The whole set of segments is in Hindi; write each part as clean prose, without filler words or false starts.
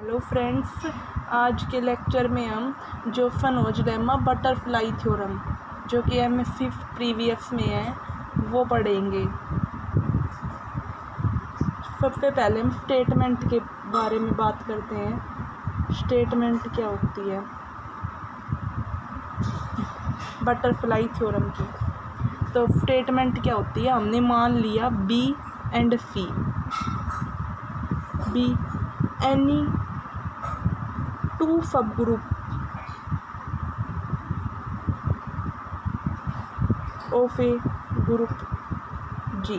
हेलो फ्रेंड्स, आज के लेक्चर में हम जोफनोज लेमा बटरफ्लाई थ्योरम जो कि MA5 प्रीवियस में है वो पढ़ेंगे। सबसे पहले हम स्टेटमेंट के बारे में बात करते हैं। स्टेटमेंट क्या होती है बटरफ्लाई थ्योरम की। तो स्टेटमेंट क्या होती है, हमने मान लिया B and C, B any two subgroup of a group G।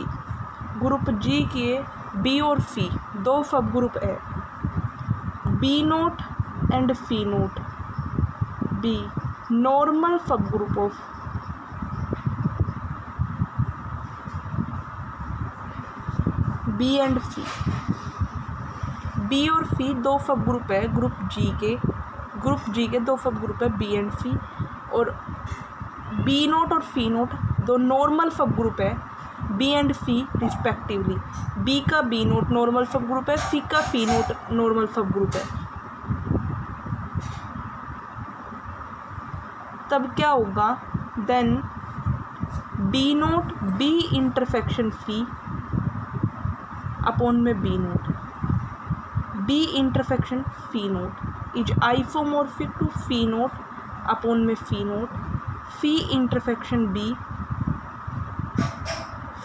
Group G के B और C दो सब ग्रुप है, B naught and C naught. B normal subgroup of B and C। B और C दो सब ग्रुप है ग्रुप G के दो सब ग्रुप है B एंड C, और B नोट और C नोट दो नॉर्मल सब ग्रुप है B and C respectively. B का B naught normal subgroup है, C का C naught normal subgroup है। तब क्या होगा, then B naught B intersection C upon में B naught, B intersection C naught is isomorphic to C naught upon में C naught, C intersection B,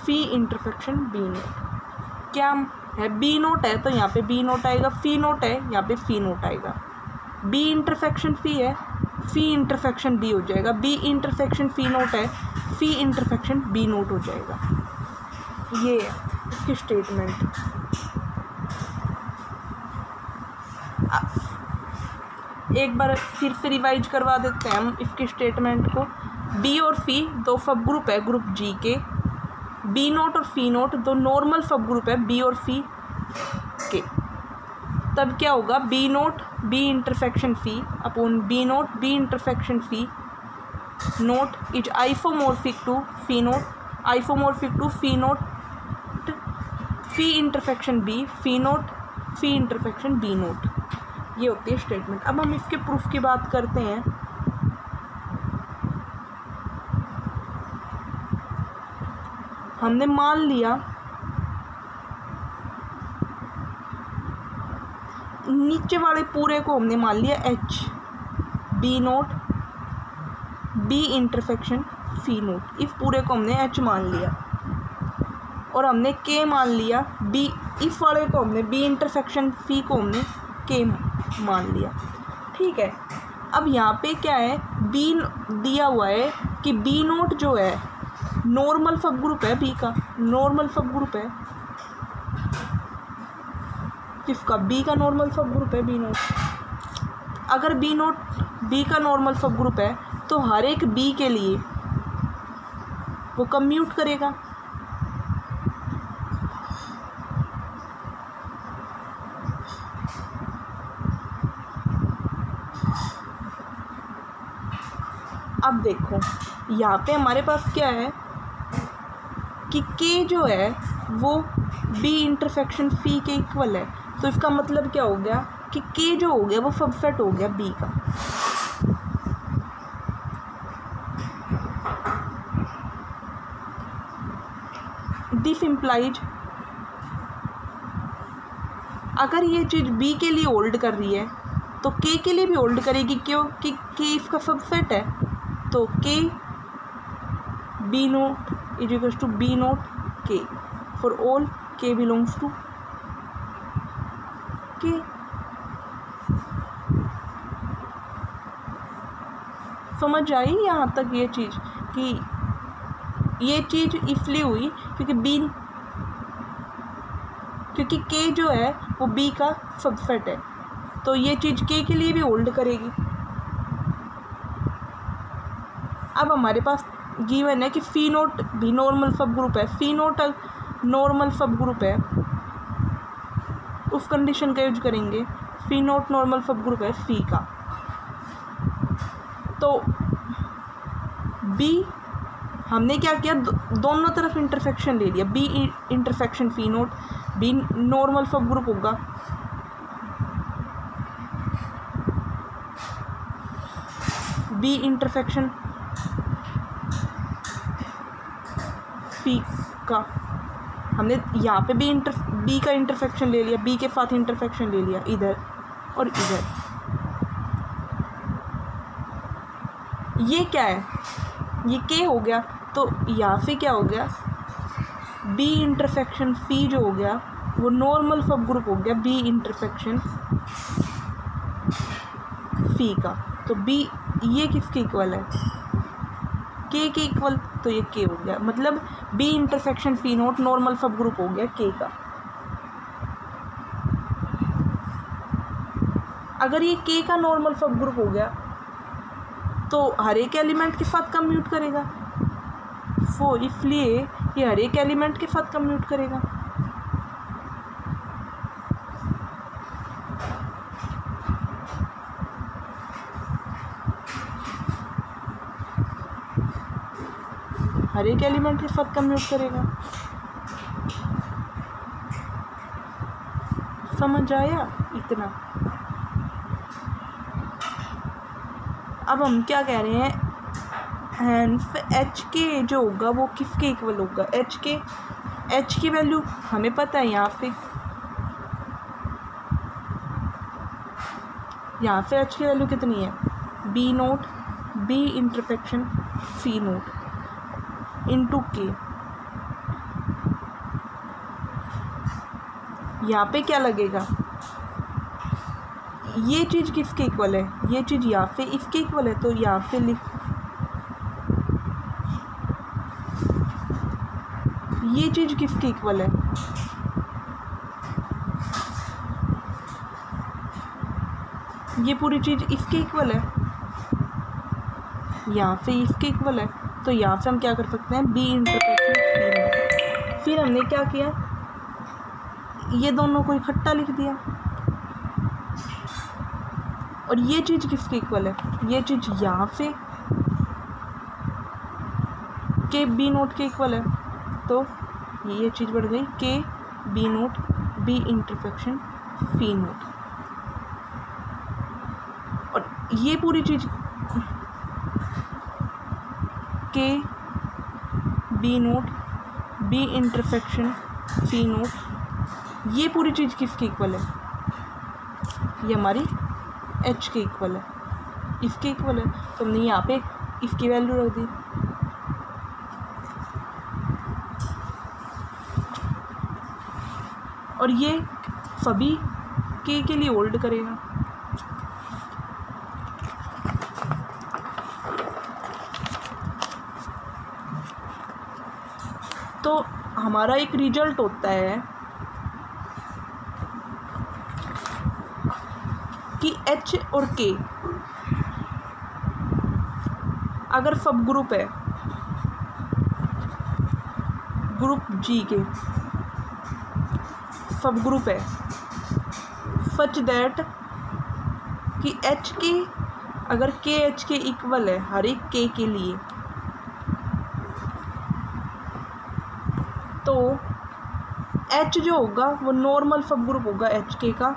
C intersection B note. क्या है, B नोट है तो यहाँ पे B नोट आएगा, C नोट है यहाँ पे C नोट आएगा। B इंटरसेक्शन C है, C इंटरसेक्शन B हो जाएगा, B इंटरसेक्शन C नोट है, C इंटरसेक्शन B नोट हो जाएगा। ये है इसकी स्टेटमेंट। एक बार फिर से रिवाइज करवा देते हैं हम इसकी स्टेटमेंट को। B और C दो सब ग्रुप है ग्रुप G के, B नोट और C नोट दो नॉर्मल सब ग्रुप है B और C के। तब क्या होगा, B naught B intersection C upon B naught B intersection C naught is isomorphic to C naught, isomorphic to C naught C intersection B, C naught C intersection B naught. ये होती है स्टेटमेंट। अब हम इसके प्रूफ की बात करते हैं। हमने मान लिया नीचे वाले पूरे को हमने मान लिया H B naught B intersection C note, इस पूरे को हमने H मान लिया, और हमने K मान लिया B, इस वाले को हमने B इंटरसेक्शन C को हमने K मान लिया। ठीक है, अब यहाँ पे क्या है, B दिया हुआ है कि B नोट जो है नॉर्मल सब ग्रुप है B का, नॉर्मल सब ग्रुप है किसका, B का नॉर्मल सब ग्रुप है B नोट। अगर B नोट B का नॉर्मल सब ग्रुप है तो हर एक B के लिए वो कम्यूट करेगा। अब देखो यहाँ पे हमारे पास क्या है कि K जो है वो B इंटरसेक्शन C के इक्वल है, तो इसका मतलब क्या हो गया कि K जो हो गया वो सबसेट हो गया B का। दिस इम्प्लाइज, अगर ये चीज़ B के लिए होल्ड कर रही है तो K के लिए भी होल्ड करेगी, क्योंकि K इसका सबसेट है। तो K B naught is equals to B naught K for all K belongs to K। समझ आई यहाँ तक ये चीज़, कि ये चीज़ इसलिए हुई क्योंकि K जो है वो B का सबसेट है, तो ये चीज़ K के लिए भी होल्ड करेगी। अब हमारे पास गिवन है कि C नोट भी नॉर्मल सब ग्रुप है, C naught normal subgroup है, उस कंडीशन का यूज करेंगे। C naught normal subgroup है C का, तो B हमने क्या किया, दोनों तरफ इंटरसेक्शन ले लिया। B intersection C naught, B normal सब ग्रुप होगा बी इंटरसेक्शन फी का, हमने यहाँ पे बी का इंटरसेक्शन ले लिया, बी के साथ इंटरसेक्शन ले लिया इधर और इधर। ये क्या है, ये के हो गया, तो यहाँ से क्या हो गया, बी इंटरसेक्शन फी जो हो गया वो नॉर्मल सब ग्रुप हो गया बी इंटरसेक्शन फी का। तो बी ये किसके इक्वल है, के इक्वल, तो ये के हो गया, मतलब B intersection phi note normal सब ग्रुप हो गया के का। अगर ये के का नॉर्मल सब ग्रुप हो गया तो हर एक एलिमेंट के साथ कम्यूट करेगा, इसलिए ये हर एक एलिमेंट के साथ कम्यूट करेगा। हर एक एलिमेंट के साथ कम्यूट करेगा। समझ आया इतना? अब हम क्या कह रहे हैं, एच के जो होगा वो किसके इक्वल होगा, एच की वैल्यू हमें पता है, यहाँ से एच की वैल्यू कितनी है, B naught B intersection C naught into K. यहाँ पे क्या लगेगा, ये चीज़ किसके इक्वल है, ये चीज़ यहाँ पे इसके इक्वल है, तो यहाँ पे लिख, ये चीज़ किसके इक्वल है, ये पूरी चीज़ इसके इक्वल है, यहाँ से इसके इक्वल है, तो यहाँ से हम क्या कर सकते हैं, बी इंटरसेक्शन सी। फिर हमने क्या किया, ये दोनों को इकट्ठा लिख दिया, और ये चीज़ किसके इक्वल है, ये चीज़ यहाँ से के बी नोट के इक्वल है, तो ये चीज़ बढ़ गई K B naught B intersection C naught. और ये पूरी चीज़ K B naught B intersection C naught, ये पूरी चीज़ किसके इक्वल है, ये हमारी एच के इक्वल है, इसके इक्वल है, तो हमने यहाँ पे इसकी वैल्यू रख दी। और ये सभी के लिए होल्ड करेगा। तो हमारा एक रिजल्ट होता है कि एच और के अगर सब ग्रुप है, ग्रुप जी के सब ग्रुप है, सच दैट कि एच के अगर के एच के इक्वल है हर एक के लिए, तो एच जो होगा वो नॉर्मल सब ग्रुप होगा एच के का,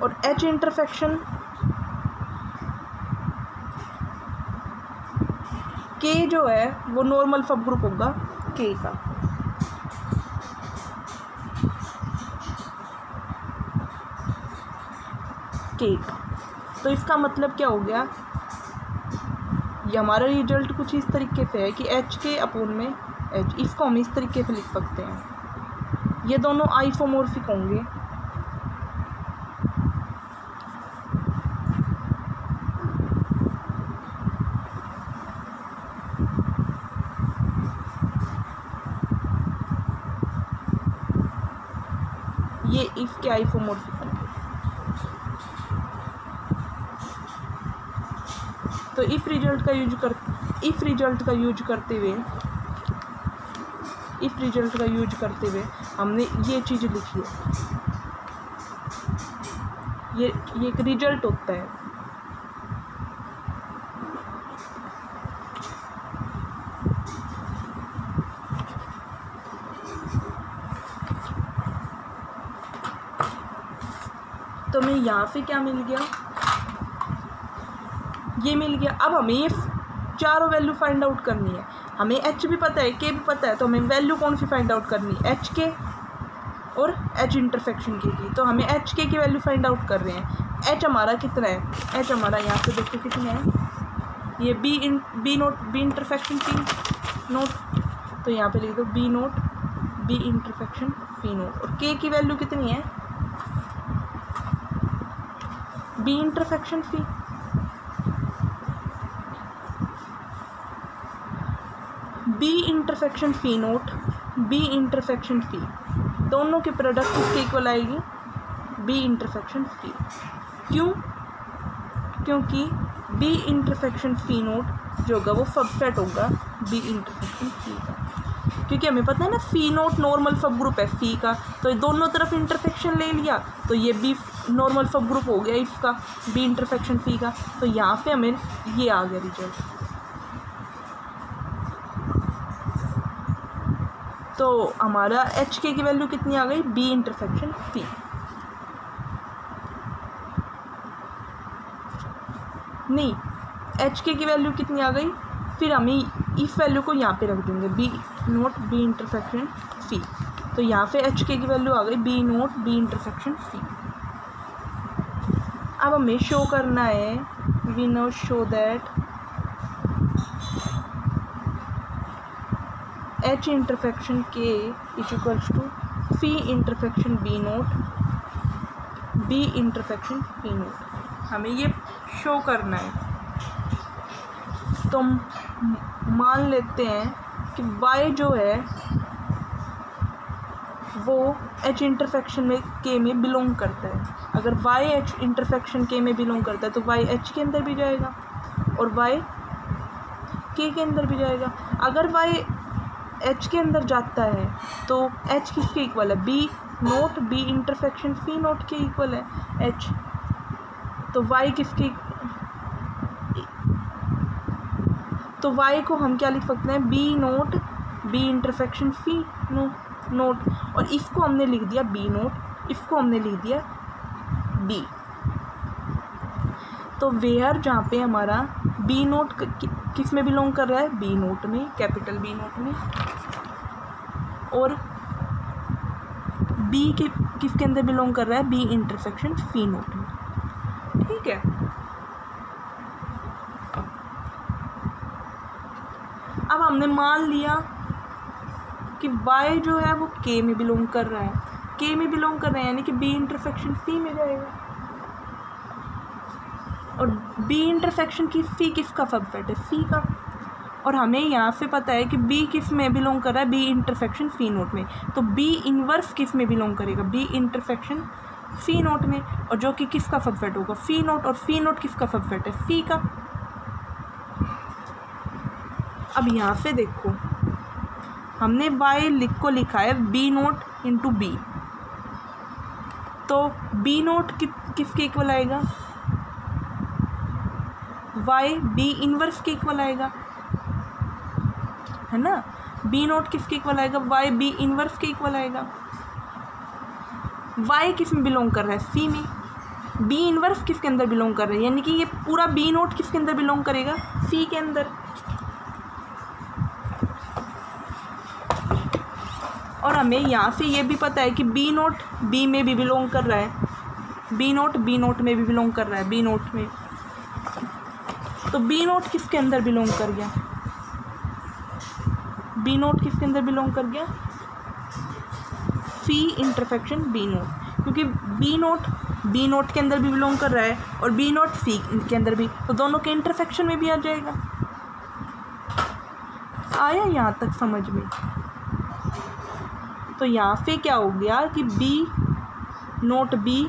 और एच इंटरसेक्शन के जो है वो नॉर्मल सब ग्रुप होगा के का। तो इसका मतलब क्या हो गया, ये हमारा रिजल्ट कुछ इस तरीके से है कि एच के अपोन में एच, इसको हम इस तरीके से लिख सकते हैं, ये दोनों आइसोमॉर्फिक होंगे। ये इसके आइसोमॉर्फिक होंगे। तो इफ रिजल्ट का यूज करते हुए हमने ये चीज़ लिखी है, ये एक रिजल्ट होता है। तो मैं यहाँ से क्या मिल गया, ये मिल गया। अब हमें ये चारों वैल्यू फाइंड आउट करनी है। हमें एच भी पता है, के भी पता है, तो हमें वैल्यू कौन सी फाइंड आउट करनी है, एच के और एच इंटरसेक्शन के की। तो हमें एच के की वैल्यू फाइंड आउट कर रहे हैं। एच हमारा कितना है, एच हमारा यहाँ पे देखो कितना है, ये B naught B intersection phi note, तो यहाँ पे लिख दो B naught B intersection phi note. और के की वैल्यू कितनी है, B intersection phi, B intersection phi note B intersection फी, दोनों के प्रोडक्ट किसके इक्वल आएगी, बी इंटरसेक्शन फी। क्यों, क्योंकि बी इंटरसेक्शन फी नोट जो होगा वो सबसेट होगा बी इंटरसेक्शन फी का, क्योंकि हमें पता है ना फी नोट नॉर्मल सब ग्रुप है फी का, तो दोनों तरफ इंटरसेक्शन ले लिया तो ये बी नॉर्मल सब ग्रुप हो गया इसका, बी इंटरसेक्शन फी का। तो यहाँ पे हमें ये आ गया रिजल्ट। तो हमारा एच के की वैल्यू कितनी आ गई, बी इंटरसेक्शन फी। नहीं, एच के की वैल्यू कितनी आ गई, फिर हमें इस वैल्यू को यहाँ पे रख देंगे B naught B intersection phi. तो यहाँ पे एच के की वैल्यू आ गई B naught B intersection phi. अब हमें शो करना है, we know show that H intersection K is equals to phi intersection B naught B intersection phi naught. हमें ये शो करना है। तो मान लेते हैं कि y जो है वो h इंटरसेक्शन में k में बिलोंग करता है। अगर y h इंटरसेक्शन k में बिलोंग करता है तो y h के अंदर भी जाएगा और y k के अंदर भी जाएगा। अगर y h के अंदर जाता है तो h किसके इक्वल है, b naught b intersection phi naught के इक्वल है h। तो y किसके, तो y को हम क्या लिख सकते हैं, b naught b intersection phi note, और इसको हमने लिख दिया b नोट, इसको हमने लिख दिया b। तो वेयर जहाँ पे हमारा b नोट किस में बिलोंग कर रहा है, b नोट में, कैपिटल b नोट में, और b किसके अंदर बिलोंग कर रहा है, b इंटरसेक्शन फी नोट में। ठीक है, अब हमने मान लिया कि y जो है वो k में बिलोंग कर रहा है, k में बिलोंग कर रहा है यानी कि b इंटरसेक्शन फी में जाएगा। और b इंटरसेक्शन की फी किसका सबसेट है, फी का। और हमें यहाँ से पता है कि b किस में बिलोंग कर रहा है, b इंटरसेक्शन फी नोट में। तो b इनवर्स किस में बिलोंग करेगा, b इंटरसेक्शन फी नोट में, और जो कि किसका सबसेट होगा, फी नोट। और फी नोट किसका सबसेट है, फी का। अब यहाँ से देखो हमने y को लिखा है b नोट इंटू बी, तो b नोट किसके इक्वल आएगा, y b इनवर्स के इक्वल आएगा, है ना। b नोट किसके इक्वल आएगा, y b इनवर्स के इक्वल आएगा। y किस में बिलोंग कर रहा है, c में, b इनवर्स किसके अंदर बिलोंग कर रहा है, यानी कि ये पूरा b नोट किसके अंदर बिलोंग करेगा, c के अंदर। और हमें यहाँ से ये भी पता है कि b नोट b में भी बिलोंग कर रहा है, b नोट b नोट में भी बिलोंग कर रहा है, b नोट में। तो b नोट किसके अंदर बिलोंग कर गया, b नोट किसके अंदर बिलोंग कर गया, फी इंटरसेक्शन b नोट, क्योंकि b नोट के अंदर भी बिलोंग कर रहा है और b नोट सी के अंदर भी, तो दोनों के इंटरसेक्शन में भी आ जाएगा। आया यहाँ तक समझ में। तो यहाँ पे क्या हो गया कि b नोट b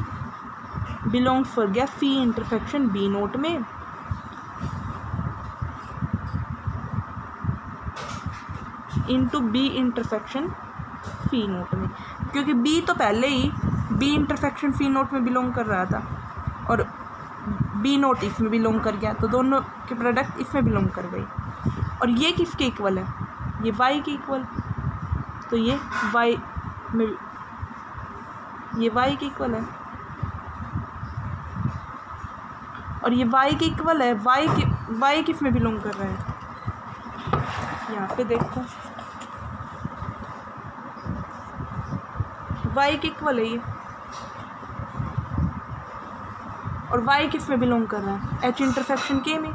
बिलोंग्स कर गया फी इंटरसेक्शन b नोट में, into b intersection phi note में, क्योंकि b तो पहले ही b इंटरसेक्शन फी नोट में बिलोंग कर रहा था और b नोट इसमें बिलोंग कर गया, तो दोनों के प्रोडक्ट इसमें बिलोंग कर गई। और ये किसके इक्वल है, ये y के इक्वल, तो ये y में, ये y के इक्वल है। और ये y के इक्वल है, y किस में बिलोंग कर रहा है, यहाँ पे देखो y के इक्वल है ये, और y किस में बिलोंग कर रहा है, h इंटरसेक्शन k में।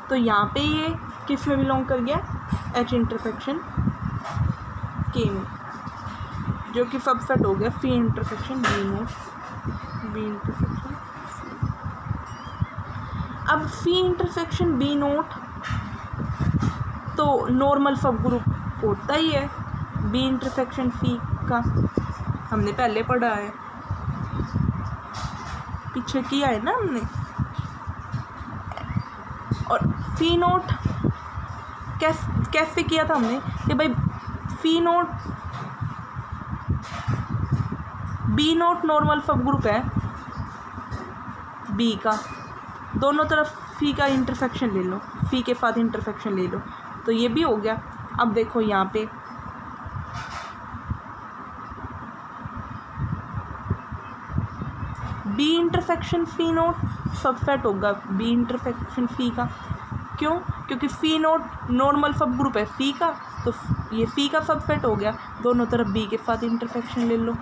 तो यहाँ पे ये किस में बिलोंग कर गया, h इंटरसेक्शन k में, जो कि सबसेट हो गया phi intersection B naught, B intersection. अब फी इंटरसेक्शन बी नोट तो नॉर्मल सब ग्रुप होता ही है बी इंटरसेक्शन फी का, हमने पहले पढ़ा है, पीछे किया है ना हमने। और फी नोट कैसे किया था हमने कि भाई फी note B note normal subgroup है बी का, दोनों तरफ फी का इंटरसेक्शन ले लो, फी के साथ इंटरसेक्शन ले लो, तो ये भी हो गया। अब देखो यहाँ पे B intersection phi naught subset होगा बी इंटरसेक्शन फी का, क्यों, क्योंकि फी नोट नॉर्मल सब ग्रुप है फी का, तो ये फी का सबसेट हो गया, दोनों तरफ बी के साथ इंटरसेक्शन ले लो,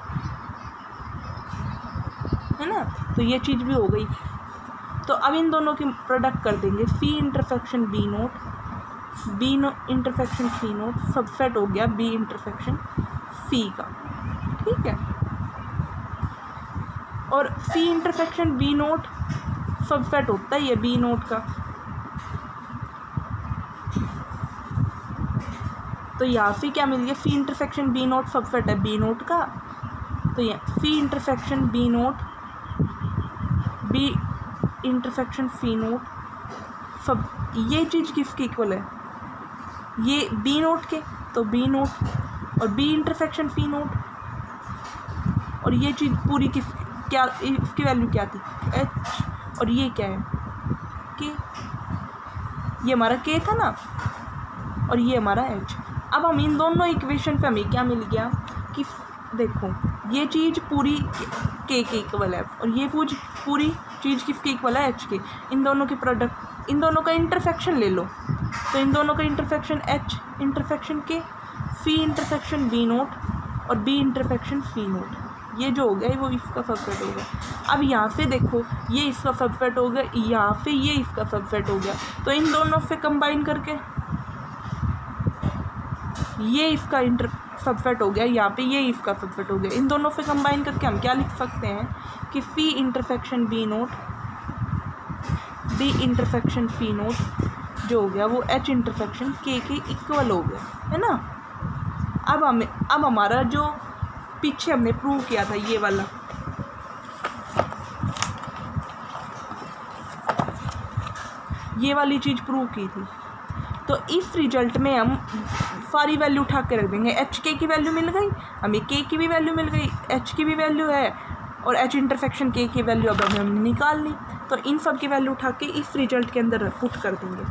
है ना। तो ये चीज़ भी हो गई। तो अब इन दोनों की प्रोडक्ट कर देंगे, phi intersection B naught, B naught intersection phi naught subset हो गया बी इंटरसेक्शन फी का, ठीक है। और phi intersection B naught subset होता ही है बी नोट का, तो यहाँ से क्या मिल गया, phi intersection B naught subset है बी नोट का, तो ये phi intersection B naught, B intersection phi naught सब, ये चीज़ किसकी इक्वल है, ये बी नोट के, तो बी नोट और बी इंटरसेक्शन फी नोट, और ये चीज़ पूरी किस क्या, इसकी वैल्यू क्या थी h, और ये क्या है k, ये हमारा k था ना, और ये हमारा h। अब हम इन दोनों इक्वेशन पे हमें क्या मिल गया कि देखो ये चीज़ पूरी k के इक्वल है, और ये पूरी चीज़ किसके इक्वल है, h के। इन दोनों के प्रोडक्ट, इन दोनों का इंटरसेक्शन ले लो, तो इन दोनों का इंटरसेक्शन h इंटरसेक्शन k, फी इंटरसेक्शन बी नोट और बी इंटरसेक्शन फी नोट, ये जो हो गया वो इसका सबसेट हो गया। अब यहाँ से देखो ये इसका सबसेट हो गया, यहाँ से ये इसका सबसेट हो गया, तो इन दोनों से कंबाइन करके ये इसका सबसेट हो गया, यहाँ पे ये इसका सबसेट हो गया, इन दोनों से कंबाइन करके हम क्या लिख सकते हैं कि phi intersection B naught, B intersection phi naught जो हो गया वो h इंटरसेक्शन k के इक्वल हो गया, है ना। अब हमारा जो पीछे हमने प्रूव किया था ये वाला, ये वाली चीज़ प्रूव की थी, तो इस रिजल्ट में हम सारी वैल्यू उठा के रख देंगे, एच के की वैल्यू मिल गई हमें, के की भी वैल्यू मिल गई, एच की भी वैल्यू है, और एच इंटरसेक्शन के की वैल्यू अब हमने निकाल ली, तो इन सब की वैल्यू उठा के इस रिजल्ट के अंदर पुट कर देंगे।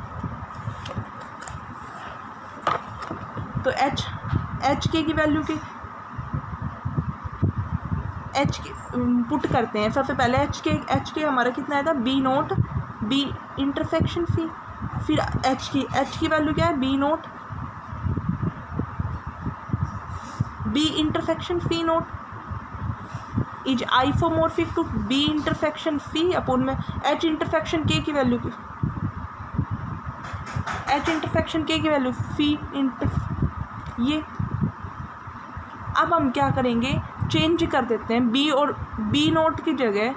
तो एच के की वैल्यू की एच पुट करते हैं, सबसे पहले एच के हमारा कितना आया था, B naught B intersection phi, फिर एच की वैल्यू क्या है, B naught B intersection phi naught is isomorphic to B intersection phi upon में एच इंटरसेक्शन के की वैल्यू की, एच इंटरसेक्शन के की वैल्यू फी इंटर ये। अब हम क्या करेंगे, चेंज कर देते हैं बी और बी नोट की जगह,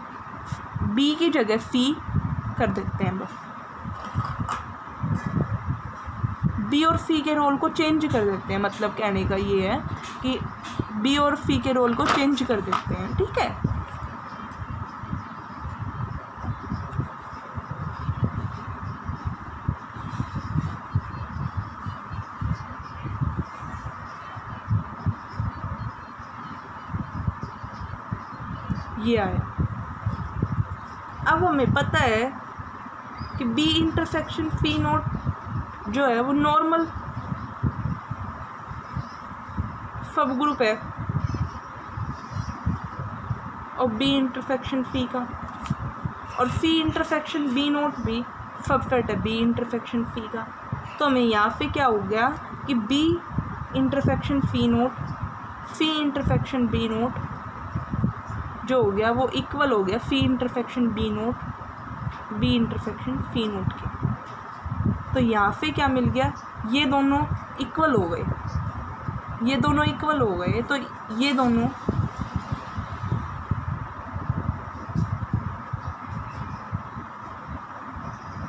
बी की जगह फी कर देते हैं बस, बी और फी के रोल को चेंज कर देते हैं, मतलब कहने का ये है कि बी और फी के रोल को चेंज कर देते हैं, ठीक है। ये आया। अब हमें पता है कि बी इंटरसेक्शन फी नोट जो है वो नॉर्मल सब ग्रुप है, और बी इंटरसेक्शन फी का, और फी इंटरसेक्शन बी नोट भी सबसेट है बी इंटरसेक्शन फी का। तो हमें यहाँ पे क्या हो गया कि B intersection phi naught phi intersection B naught जो हो गया वो इक्वल हो गया phi intersection B naught B intersection phi naught के। तो यहाँ पे क्या मिल गया, ये दोनों इक्वल हो गए, ये दोनों इक्वल हो गए। तो ये दोनों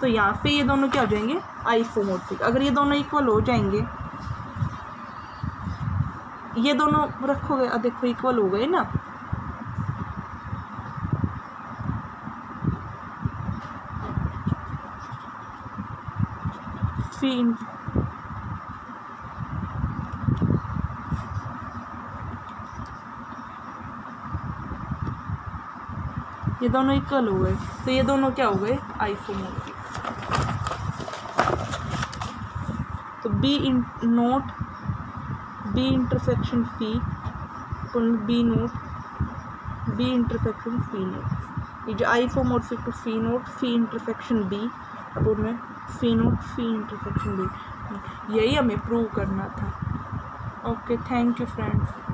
तो यहाँ पे ये दोनों क्या हो जाएंगे, आइसोमोर्फिक। अगर ये दोनों इक्वल हो जाएंगे, ये दोनों रखोगे, देखो इक्वल हो गए ना। ये दोनों इक्वल हो गए, तो ये दोनों क्या हो गए, आइसोमोर्फिक। तो B naught B intersection phi B naught B intersection phi naught, ये जो isomorphic to phi naught phi intersection B upon में phi naught phi intersection B, यही हमें प्रूव करना था। Okay, thank you friends.